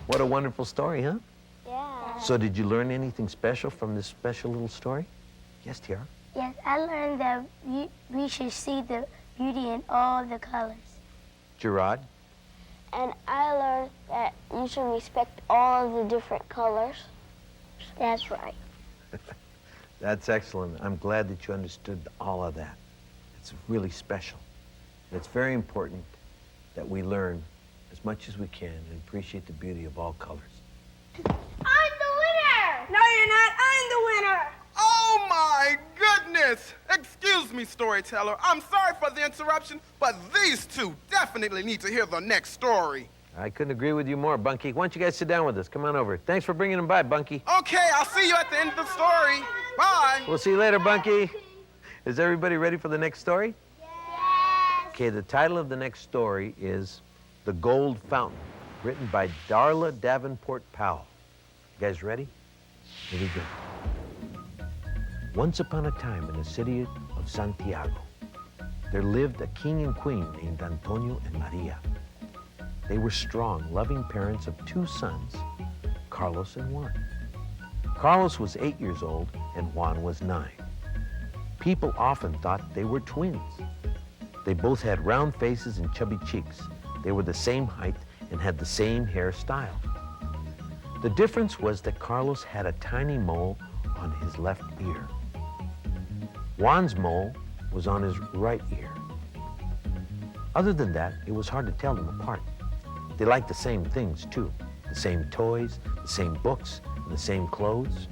What a wonderful story, huh? Yeah. So did you learn anything special from this special little story? Yes, Tiara? Yes, I learned that we should see the beauty in all the colors. Gerard? And I learned that you should respect all the different colors. That's right. That's excellent. I'm glad that you understood all of that. It's really special. It's very important that we learn as much as we can and appreciate the beauty of all colors. I'm the winner! No, you're not. I'm the winner. Oh, my goodness! Excuse me, storyteller. I'm sorry for the interruption, but these two definitely need to hear the next story. I couldn't agree with you more, Bunky. Why don't you guys sit down with us? Come on over. Thanks for bringing them by, Bunky. Okay, I'll see you at the end of the story. Bye. We'll see you later, Bunky. Is everybody ready for the next story? Yes. Okay, the title of the next story is The Gold Fountain, written by Darla Davenport-Powell. You guys ready? Here we go. Once upon a time in the city of Santiago, there lived a king and queen named Antonio and Maria. They were strong, loving parents of two sons, Carlos and Juan. Carlos was 8 years old and Juan was 9. People often thought they were twins. They both had round faces and chubby cheeks. They were the same height and had the same hairstyle. The difference was that Carlos had a tiny mole on his left ear. Juan's mole was on his right ear. Other than that, it was hard to tell them apart. They liked the same things, too. The same toys, the same books, and the same clothes.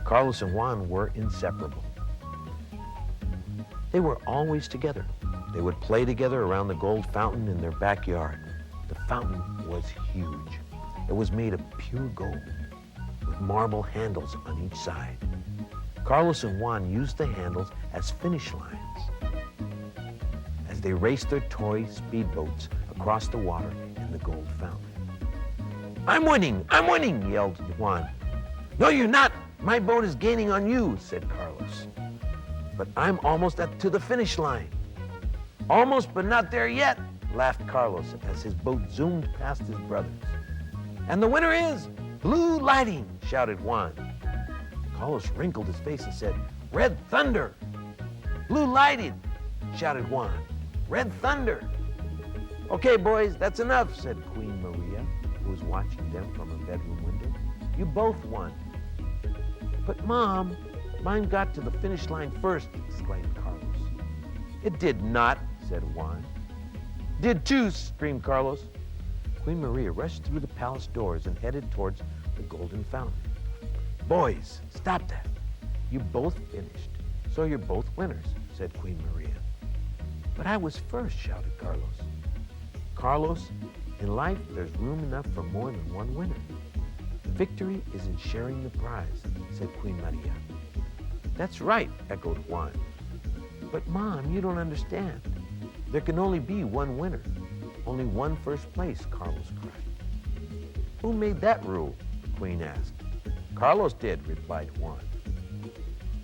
Carlos and Juan were inseparable. They were always together. They would play together around the gold fountain in their backyard. The fountain was huge. It was made of pure gold, with marble handles on each side. Carlos and Juan used the handles as finish lines as they raced their toy speedboats across the water in the gold fountain. I'm winning, yelled Juan. No, you're not. My boat is gaining on you, said Carlos. But I'm almost up to the finish line. Almost, but not there yet, laughed Carlos as his boat zoomed past his brothers. And the winner is Blue Lighting, shouted Juan. Carlos wrinkled his face and said, Red Thunder. Blue Lighted, shouted Juan. Red Thunder. Okay, boys, that's enough, said Queen Maria, who was watching them from a bedroom window. You both won. But, Mom, mine got to the finish line first, exclaimed Carlos. It did not, said Juan. Did too, screamed Carlos. Queen Maria rushed through the palace doors and headed towards the golden fountain. Boys, stop that. You both finished, so you're both winners, said Queen Maria. But I was first, shouted Carlos. Carlos, in life, there's room enough for more than one winner. Victory is in sharing the prize, said Queen Maria. That's right, echoed Juan. But, Mom, you don't understand. There can only be one winner. Only one first place, Carlos cried. Who made that rule? The Queen asked. Carlos did, replied Juan.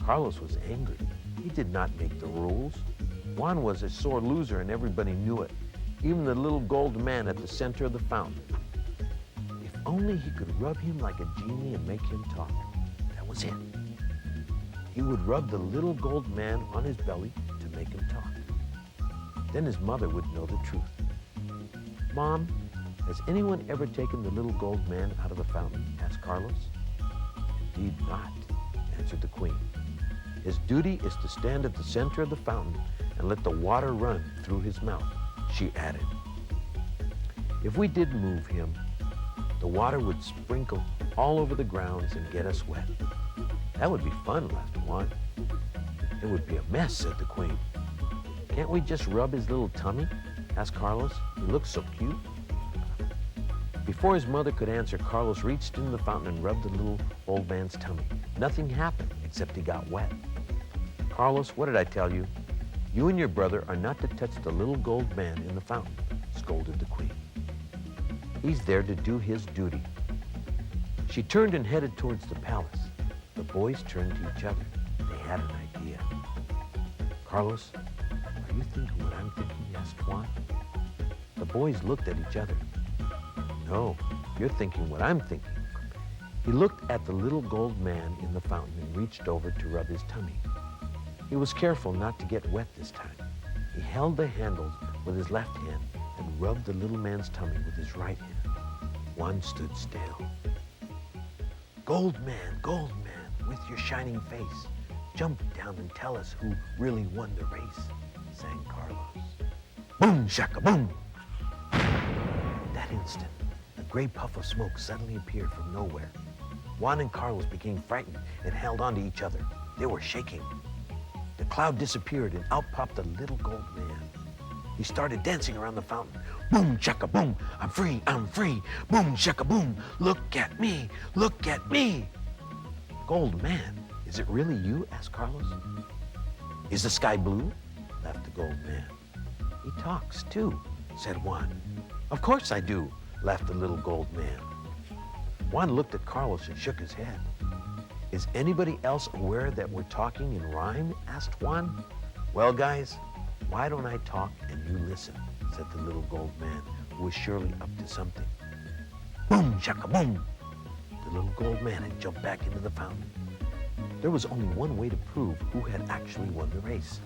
Carlos was angry. He did not make the rules. Juan was a sore loser and everybody knew it, even the little gold man at the center of the fountain. If only he could rub him like a genie and make him talk. That was it. He would rub the little gold man on his belly to make him talk. Then his mother would know the truth. Mom, has anyone ever taken the little gold man out of the fountain? Asked Carlos. Indeed not, answered the Queen. His duty is to stand at the center of the fountain and let the water run through his mouth, she added. If we did move him, the water would sprinkle all over the grounds and get us wet. That would be fun, laughed Juan. It would be a mess, said the Queen. Can't we just rub his little tummy? Asked Carlos. He looks so cute. Before his mother could answer, Carlos reached into the fountain and rubbed the little old man's tummy. Nothing happened except he got wet. Carlos, what did I tell you? You and your brother are not to touch the little gold man in the fountain, scolded the Queen. He's there to do his duty. She turned and headed towards the palace. The boys turned to each other. They had an idea. Carlos, are you thinking what I'm thinking? Asked Juan. The boys looked at each other. No, You're thinking what I'm thinking. He looked at the little gold man in the fountain and reached over to rub his tummy. He was careful not to get wet this time. He held the handles with his left hand and rubbed the little man's tummy with his right hand. Juan stood still. Gold man, with your shining face, jump down and tell us who really won the race, sang Carlos. Boom, shaka, boom! That instant, a gray puff of smoke suddenly appeared from nowhere. Juan and Carlos became frightened and held on to each other. They were shaking. The cloud disappeared and out popped the little gold man. He started dancing around the fountain. Boom, shaka, boom, I'm free, I'm free. Boom, shaka, boom, look at me, look at me. Gold man, is it really you? Asked Carlos. Is the sky blue? Laughed the gold man. He talks too, said Juan. Of course I do, laughed the little gold man. Juan looked at Carlos and shook his head. Is anybody else aware that we're talking in rhyme? Asked Juan. Well, guys, why don't I talk and you listen, said the little gold man, who was surely up to something. Boom, shaka, boom. The little gold man had jumped back into the fountain. There was only one way to prove who had actually won the race.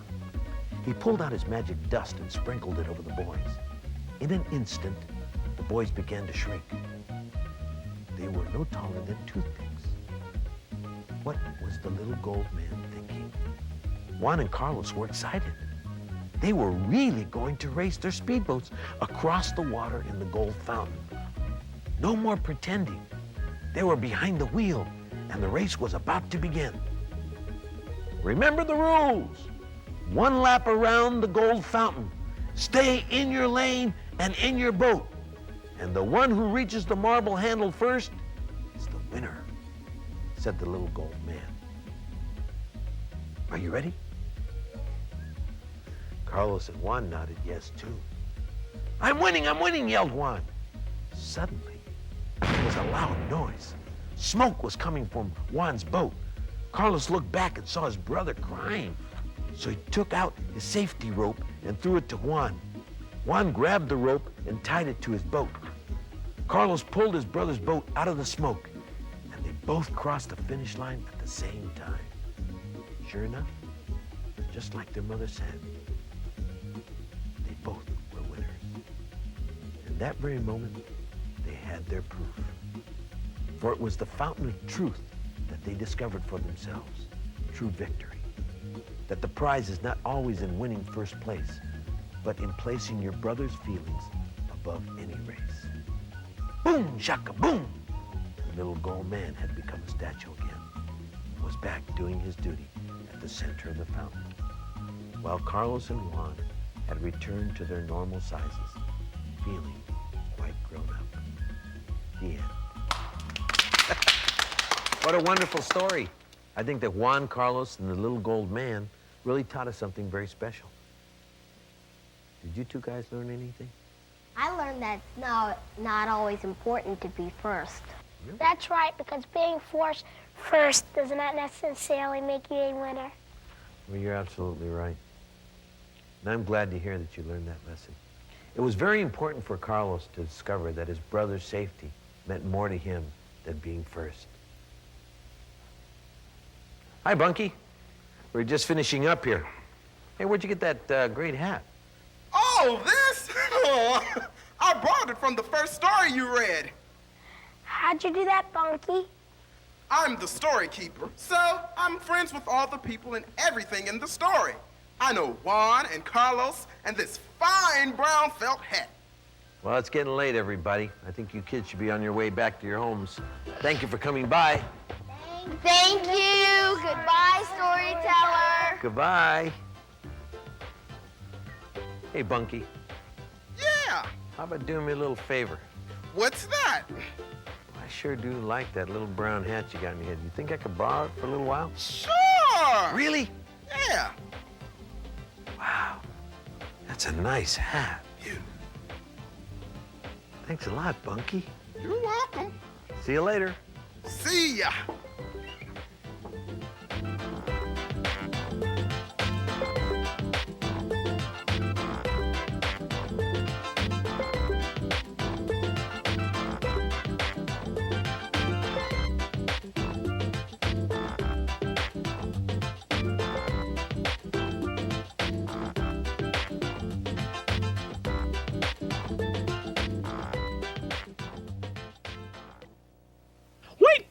He pulled out his magic dust and sprinkled it over the boys. In an instant, the boys began to shrink. They were no taller than toothpicks. What was the little gold man thinking? Juan and Carlos were excited. They were really going to race their speedboats across the water in the gold fountain. No more pretending. They were behind the wheel, and the race was about to begin. Remember the rules. 1 lap around the gold fountain. Stay in your lane and in your boat. And the one who reaches the marble handle first is the winner, said the little gold man. Are you ready? Carlos and Juan nodded yes, too. I'm winning, yelled Juan. Suddenly, there was a loud noise. Smoke was coming from Juan's boat. Carlos looked back and saw his brother crying. So he took out his safety rope and threw it to Juan. Juan grabbed the rope and tied it to his boat. Carlos pulled his brother's boat out of the smoke, and they both crossed the finish line at the same time. Sure enough, just like their mother said, they both were winners. In that very moment, they had their proof. For it was the fountain of truth that they discovered for themselves, true victory. That the prize is not always in winning first place, but in placing your brother's feelings above any race. Boom, shaka, boom! The little gold man had become a statue again, and was back doing his duty at the center of the fountain, while Carlos and Juan had returned to their normal sizes, feeling quite grown up. The end. What a wonderful story. I think that Juan, Carlos, and the little gold man really taught us something very special. Did you two guys learn anything? I learned that it's not always important to be first. Really? That's right, because being first does not necessarily make you a winner. Well, you're absolutely right. And I'm glad to hear that you learned that lesson. It was very important for Carlos to discover that his brother's safety meant more to him than being first. Hi, Bunky. We're just finishing up here. Hey, where'd you get that great hat? Oh, this? Oh, I borrowed it from the first story you read. How'd you do that, Bunky? I'm the story keeper, so I'm friends with all the people and everything in the story. I know Juan and Carlos and this fine brown felt hat. Well, it's getting late, everybody. I think you kids should be on your way back to your homes. Thank you for coming by. Thank you. Goodbye, storyteller. Goodbye. Hey, Bunky, Yeah, how about doing me a little favor? what's that? I sure do like that little brown hat you got in your head. You think I could borrow it for a little while? Sure. Really? Yeah. Wow, that's a nice hat. Thanks a lot, Bunky. You're welcome. See you later. See ya.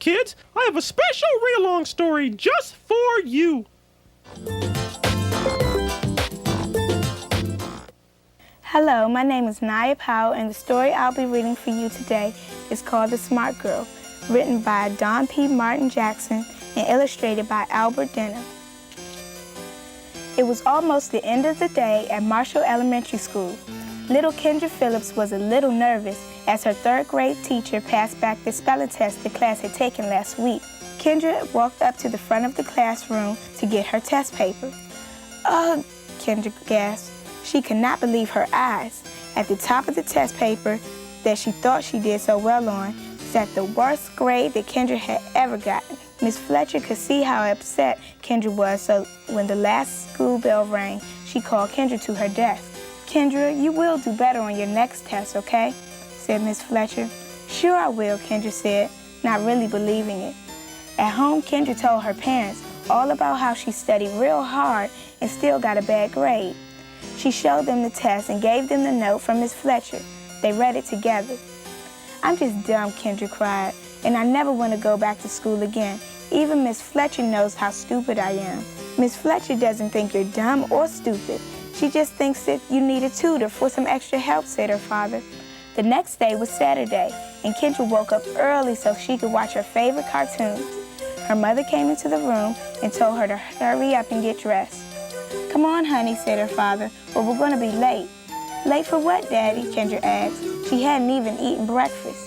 kids. I have a special read-along story just for you. Hello, my name is Nia Powell, and the story I'll be reading for you today is called The Smart Girl, written by Don P. Martin Jackson and illustrated by Albert Denham. It was almost the end of the day at Marshall Elementary School. Little Kendra Phillips was a little nervous as her third-grade teacher passed back the spelling test the class had taken last week. Kendra walked up to the front of the classroom to get her test paper. "Ugh," Kendra gasped. She could not believe her eyes. At the top of the test paper that she thought she did so well on sat the worst grade that Kendra had ever gotten. Miss Fletcher could see how upset Kendra was, so when the last school bell rang, she called Kendra to her desk. "Kendra, you will do better on your next test, okay?" said Miss Fletcher. "Sure I will," Kendra said, not really believing it. At home, Kendra told her parents all about how she studied real hard and still got a bad grade. She showed them the test and gave them the note from Miss Fletcher. They read it together. "I'm just dumb," Kendra cried, "and I never want to go back to school again. Even Miss Fletcher knows how stupid I am." "Miss Fletcher doesn't think you're dumb or stupid. She just thinks that you need a tutor for some extra help," said her father. The next day was Saturday, and Kendra woke up early so she could watch her favorite cartoons. Her mother came into the room and told her to hurry up and get dressed. "Come on, honey," said her father, "or we're going to be late." "Late for what, Daddy?" Kendra asked. She hadn't even eaten breakfast.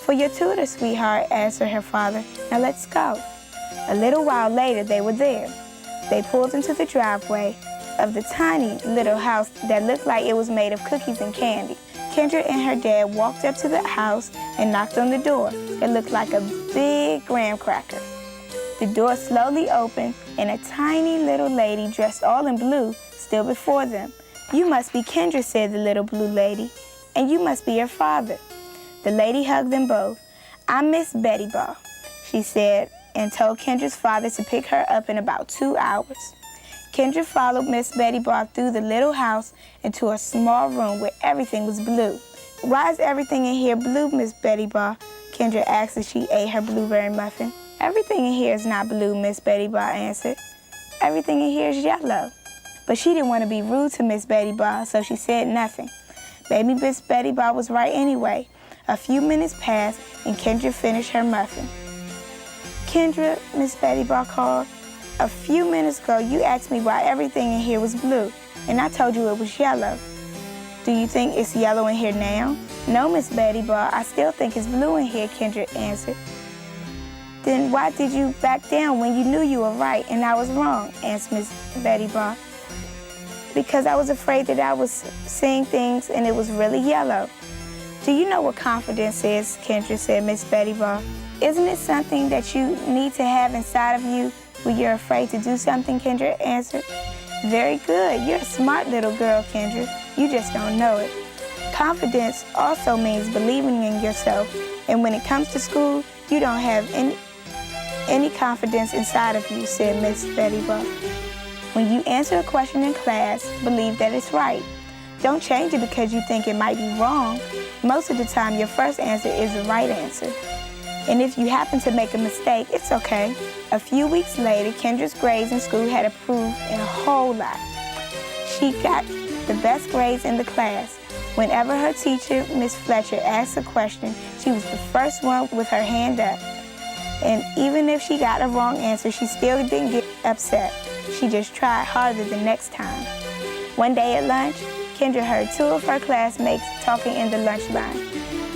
"For your tutor, sweetheart," answered her father. "Now let's go." A little while later, they were there. They pulled into the driveway of the tiny little house that looked like it was made of cookies and candy. Kendra and her dad walked up to the house and knocked on the door. It looked like a big graham cracker. The door slowly opened, and a tiny little lady dressed all in blue stood before them. "You must be Kendra," said the little blue lady, "and you must be your father." The lady hugged them both. "I'm Miss Betty Baugh," she said, and told Kendra's father to pick her up in about 2 hours. Kendra followed Miss Betty Baugh through the little house into a small room where everything was blue. "Why is everything in here blue, Miss Betty Baugh?" Kendra asked as she ate her blueberry muffin. "Everything in here is not blue," Miss Betty Baugh answered. "Everything in here is yellow." But she didn't want to be rude to Miss Betty Baugh, so she said nothing. Maybe Miss Betty Baugh was right anyway. A few minutes passed, and Kendra finished her muffin. "Kendra," Miss Betty Baugh called, "a few minutes ago you asked me why everything in here was blue, and I told you it was yellow. Do you think it's yellow in here now?" "No, Miss Betty Baugh, I still think it's blue in here," Kendra answered. "Then why did you back down when you knew you were right and I was wrong?" asked Miss Betty Baugh. "Because I was afraid that I was seeing things and it was really yellow." "Do you know what confidence is?" Kendra said, Miss Betty Baugh. "Isn't it something that you need to have inside of you when you're afraid to do something?" Kendra answered. "Very good. You're a smart little girl, Kendra. You just don't know it. Confidence also means believing in yourself, and when it comes to school, you don't have any confidence inside of you," said Miss Betty Baugh. "When you answer a question in class, believe that it's right. Don't change it because you think it might be wrong. Most of the time, your first answer is the right answer. And if you happen to make a mistake, it's okay." A few weeks later, Kendra's grades in school had improved a whole lot. She got the best grades in the class. Whenever her teacher, Miss Fletcher, asked a question, she was the first one with her hand up. And even if she got a wrong answer, she still didn't get upset. She just tried harder the next time. One day at lunch, Kendra heard 2 of her classmates talking in the lunch line.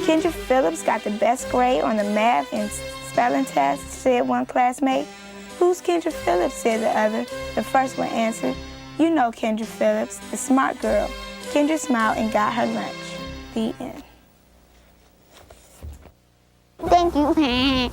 "Kendra Phillips got the best grade on the math and spelling test," said one classmate. "Who's Kendra Phillips?" said the other. The first one answered, "You know Kendra Phillips, the smart girl." Kendra smiled and got her lunch. The end. Thank you.